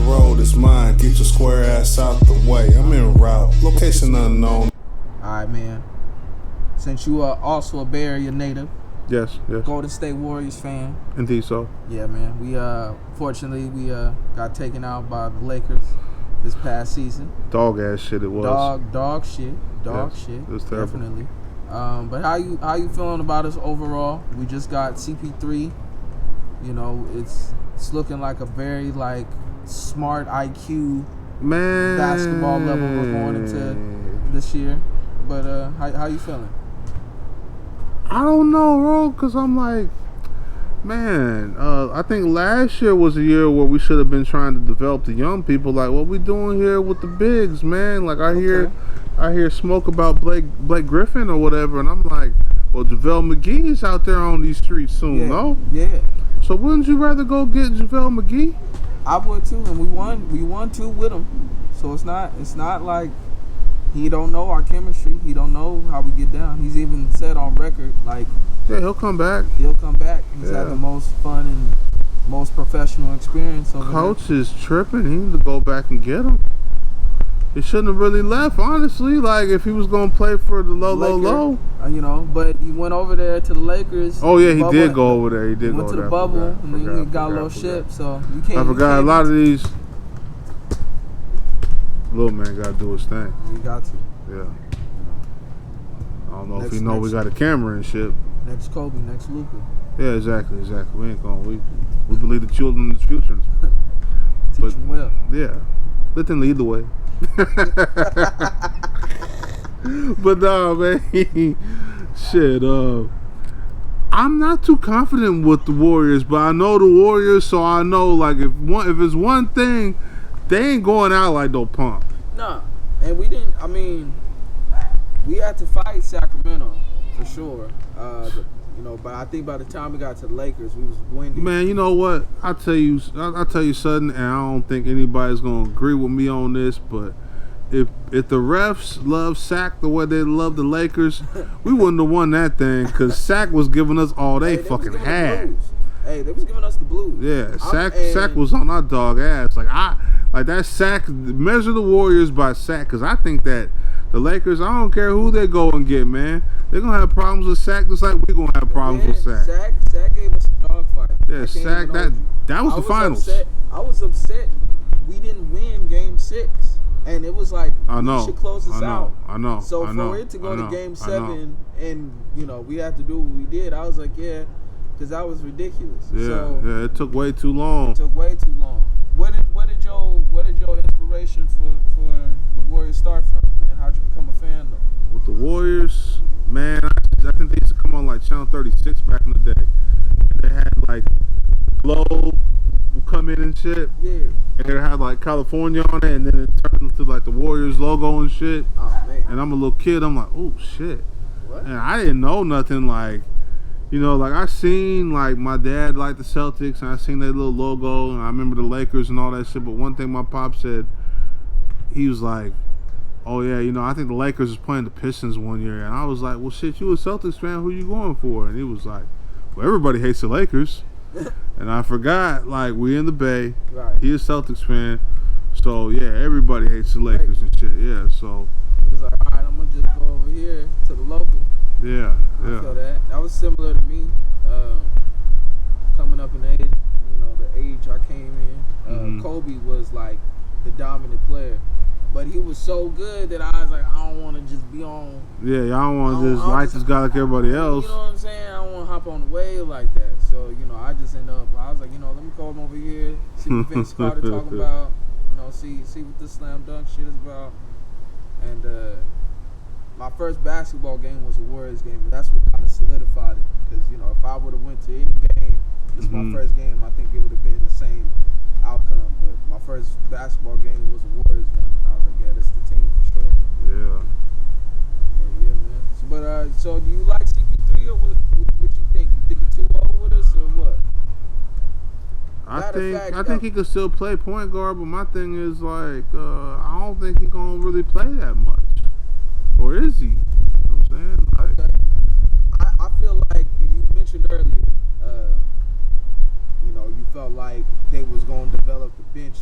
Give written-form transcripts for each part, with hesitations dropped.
road is mine. Get your square ass out the way. I'm en route. Location unknown. Alright, man. Since you are also a Bay Area native, Yes. Golden State Warriors fan. Indeed so. Yeah, man. We fortunately we got taken out by the Lakers this past season. Dog ass shit it was. Dog shit. It was terrible. Definitely. But how you feeling about us overall? We just got CP3. You know, it's looking like a very like smart IQ basketball level we're going into this year. But how you feeling? I don't know, bro, because I'm like, man, I think last year was a year where we should have been trying to develop the young people. Like, what we doing here with the bigs, man? Like, I hear smoke about Blake Griffin or whatever, and I'm like, well, JaVale McGee is out there on these streets soon, no? Yeah. So wouldn't you rather go get JaVale McGee? I would too, and we won two with him. So it's not like he don't know our chemistry. He don't know how we get down. He's even said on record, like, yeah, he'll come back. He's had the most fun and most professional experience over Coach there. is tripping. He need to go back and get him. He shouldn't have really left, honestly. Like, if he was going to play for the low. You know, but he went over there to the Lakers. Oh, yeah, he did go over there. He did go went over to there. the bubble, and then he got a little ship, so you can't. I forgot a lot of these. Little man got to do his thing. You got to. Yeah. I don't know if he know we got a camera and shit. Next Kobe, next Luka. Yeah, exactly. We ain't going. We believe the children in the future. Teach them well. Yeah. Let them lead the way. But nah, man. Shit. I'm not too confident with the Warriors, but I know the Warriors, so I know like if it's one thing, they ain't going out like no punk. No, and we didn't. I mean, we had to fight Sacramento for sure. But I think by the time we got to the Lakers, we was windy. Man, you know what? I'll tell you something, and I don't think anybody's gonna agree with me on this, but if the refs love Sac the way they love the Lakers, we wouldn't have won that thing because Sac was giving us all they fucking had. Hey, they was giving us the blues. Yeah, Sac was on our dog ass. Like that Sac, measure the Warriors by Sac, because I think that the Lakers, I don't care who they go and get, man. They're going to have problems with Sac just like we're going to have problems with Sac. Sac gave us a dogfight. Yeah, Sac, that was the finals. I was upset we didn't win Game 6. And it was like, we should close this out. I know. So for it to go to Game 7 and, we had to do what we did, I was like, yeah, because that was ridiculous. Yeah, it took way too long. Where did your inspiration for the Warriors start from, man? How'd you become a fan, though? With the Warriors, man, I think they used to come on like Channel 36 back in the day. They had like Globe would come in and shit. Yeah. And it had like California on it, and then it turned into like the Warriors logo and shit. Oh, man. And I'm a little kid, I'm like, oh shit. What? And I didn't know nothing like, like I seen like my dad liked the Celtics, and I seen their little logo, and I remember the Lakers and all that shit. But one thing my pop said, he was like, oh yeah, I think the Lakers was playing the Pistons one year, and I was like, well shit, you a Celtics fan, who you going for? And he was like, well, everybody hates the Lakers. And I forgot, like, we in the Bay. Right. He a Celtics fan. So yeah, everybody hates the Lakers and shit. Yeah, so he was like, all right, I'm gonna just go over here to the local. Yeah. I feel that. That was similar to me. Coming up in age, the age I came in. Kobe was like the dominant player. But he was so good that I was like, I don't want to just be on. Yeah, I don't want to just like this guy like everybody else. You know what I'm saying? I don't want to hop on the wave like that. So, I just ended up, I was like, let me call him over here, see what Vince Carter talking about, see what this slam dunk shit is about. And my first basketball game was a Warriors game, and that's what kind of solidified it. Because, if I would have went to any game, this is my first game, I think it would have been the same outcome. But my first basketball game was a Warriors one, and I was like, yeah, that's the team for sure. Yeah, man. So do you like CP3 or what you think? You think he's too old with us or what? I think he could still play point guard, but my thing is like, I don't think he's gonna really play that much. Or is he? You know what I'm saying? Like, okay. I feel like you mentioned earlier, you felt like they was gonna develop the bench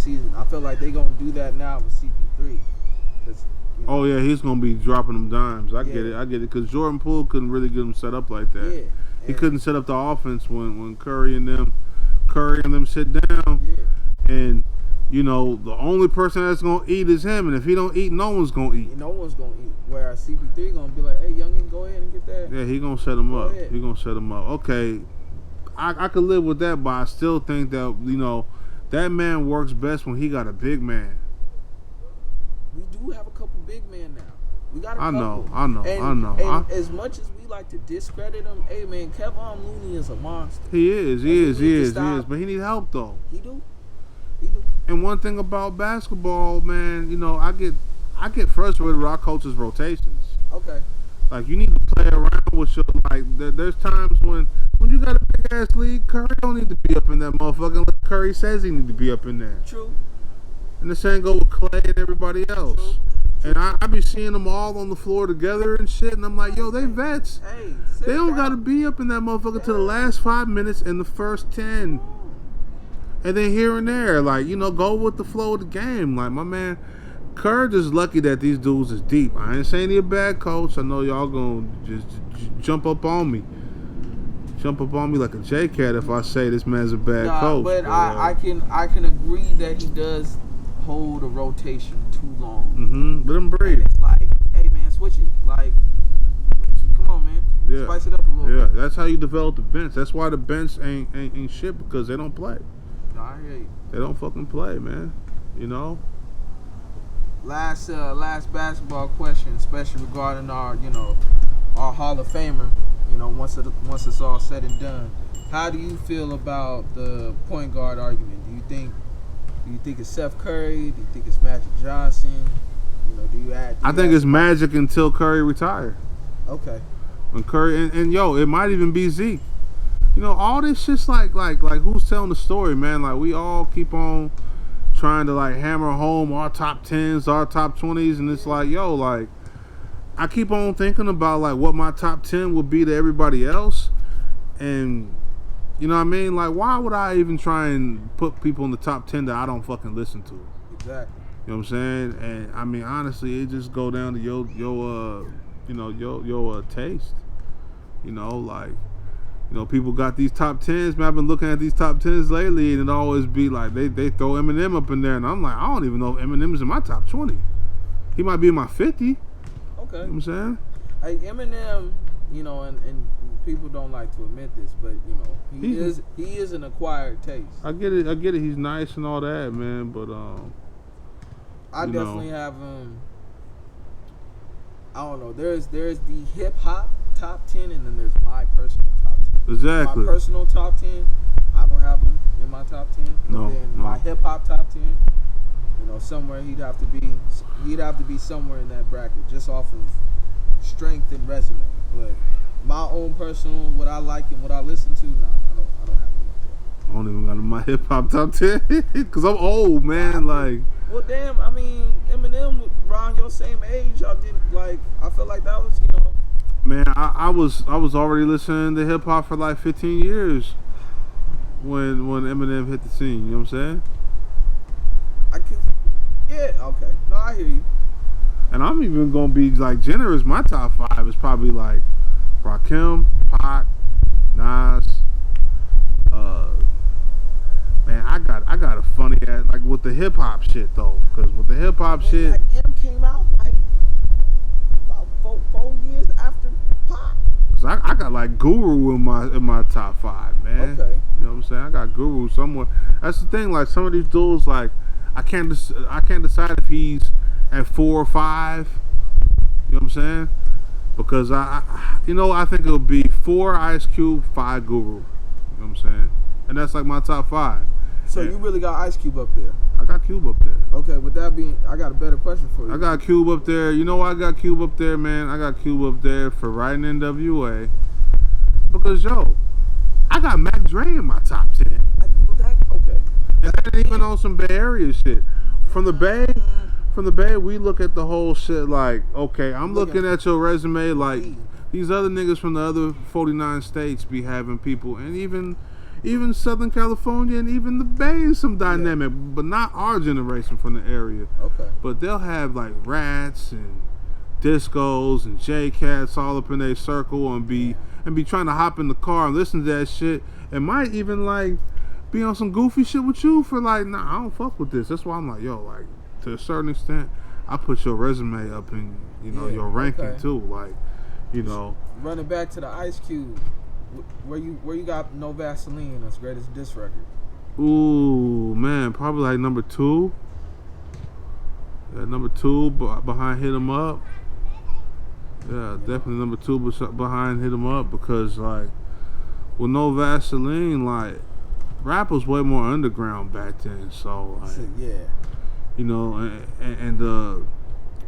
season. I feel like they gonna do that now with CP3. Oh yeah, he's gonna be dropping them dimes. I get Yeah. it. Because Jordan Poole couldn't really get him set up like that. Yeah. He couldn't set up the offense when Curry and them sit down. Yeah. And you know the only person that's gonna eat is him. And if he don't eat, no one's gonna eat. No one's gonna eat. Whereas CP3 gonna be like, hey, youngin, go ahead and get that. Yeah, he gonna set him up. ahead. He gonna set him up. Okay, I could live with that, but I still think that that man works best when he got a big man. We do have a couple big men now. We got a I couple. know. And as much as we like to discredit him, hey man, Kevon Looney is a monster. He is. But he need help though. He do. And one thing about basketball, man, I get frustrated with our coaches' rotations. Okay. Like you need to play around with your there's times when you got a big ass league, Curry don't need to be up in that motherfucker unless Curry says he need to be up in there. True. And the same go with Clay and everybody else. True. And I be seeing them all on the floor together and shit, and I'm like, yo, they vets. Hey, They don't gotta be up in that motherfucker till the last 5 minutes and the first 10. And then here and there, go with the flow of the game. Like my man Kerr just lucky that these dudes is deep. I ain't saying he a bad coach. I know y'all gonna just jump up on me like a J-Cat if I say this man's a bad coach. But I can agree that he does hold a rotation too long. Let him breathe. And it's like, hey man, switch it. Like, come on man, spice it up a little bit. Yeah, that's how you develop the bench. That's why the bench ain't shit, because they don't play. No, I hear you. They don't fucking play, man. Last basketball question, especially regarding our Hall of Famer. Once it's all said and done, how do you feel about the point guard argument? Do you think it's Steph Curry? Do you think it's Magic Johnson? I think it's Magic until Curry retire. Okay. When Curry and it might even be Zeke. All this shit's like who's telling the story, man? Like we all keep on trying to hammer home our top 10s, our top 20s, and it's like, I keep on thinking about what my top 10 would be to everybody else, and you know what I mean? Like, why would I even try and put people in the top 10 that I don't fucking listen to? Exactly. You know what I'm saying? And I mean, honestly, it just go down to your taste. People got these top 10s, man. I've been looking at these top 10s lately, and it always be like they throw Eminem up in there, and I'm like, I don't even know if Eminem's in my top 20. He might be in my 50. Okay. You know what I'm saying? Eminem, and people don't like to admit this, but he is an acquired taste. I get it. He's nice and all that, man. But I definitely have I don't know. There's the hip hop top 10, and then there's my personal top 10. Exactly. My personal top 10, I don't have him in my top 10. No. Then my hip hop top 10, somewhere he'd have to be somewhere in that bracket, just off of strength and resume. But my own personal, what I like and what I listen to, I don't have him like that. I don't even got in my hip hop top 10 because I'm old, man. Well, damn. I mean, Eminem around your same age. I didn't I feel like that was Man, I was already listening to hip hop for 15 years when Eminem hit the scene. You know what I'm saying? Yeah. Okay. No, I hear you. And I'm even gonna be generous. My top 5 is probably Rakim, Pac, Nas. Man, I got a funny ass with the hip hop shit though, because with the hip hop shit, M came out about 4 years after Pac. So I got Guru in my top 5, man. Okay. You know what I'm saying? I got Guru somewhere. That's the thing. Some of these dudes, I can't decide if he's at 4 or 5. You know what I'm saying? Because I think it'll be 4 Ice Cube, 5 Guru. You know what I'm saying? And that's my top 5. So you really got Ice Cube up there? I got Cube up there. Okay, with that being, I got a better question for you. I got Cube up there. You know why I got Cube up there, man? I got Cube up there for writing NWA. Because, I got Mac Dre in my top 10. Okay. And that ain't even on some Bay Area shit. From the Bay, we look at the whole shit okay, I'm looking at your resume these other niggas from the other 49 states be having people, and even even Southern California and even the Bay is some dynamic, but not our generation from the area. Okay. But they'll have like rats and discos and J-Cats all up in their circle and be trying to hop in the car and listen to that shit and might even like be on some goofy shit with you for like, nah, I don't fuck with this. That's why I'm like, yo, like to a certain extent, I put your resume up in, you know, your ranking too. Like, you know. Running back to the Ice Cube, where you got No Vaseline as greatest diss record? Ooh, man, probably like number 2. Yeah, number 2 behind Hit 'Em Up. Yeah, definitely number 2 behind Hit 'Em Up because like with No Vaseline, like rap was way more underground back then. So like, you know, and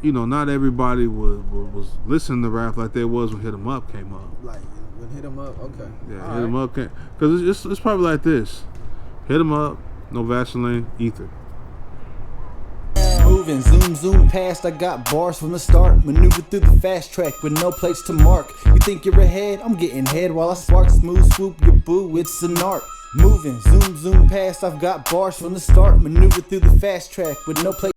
you know, not everybody was listening to rap like they was when Hit 'Em Up came up. Like when Hit 'Em Up, okay. Yeah, all Hit 'Em Up came because it's probably like this: Hit 'Em Up, No Vaseline, Ether. Moving, zoom past, I got bars from the start. Maneuver through the fast track with no place to mark. You think you're ahead? I'm getting head while I spark, smooth swoop your boo, it's an art. Moving, zoom past, I've got bars from the start. Maneuver through the fast track with no place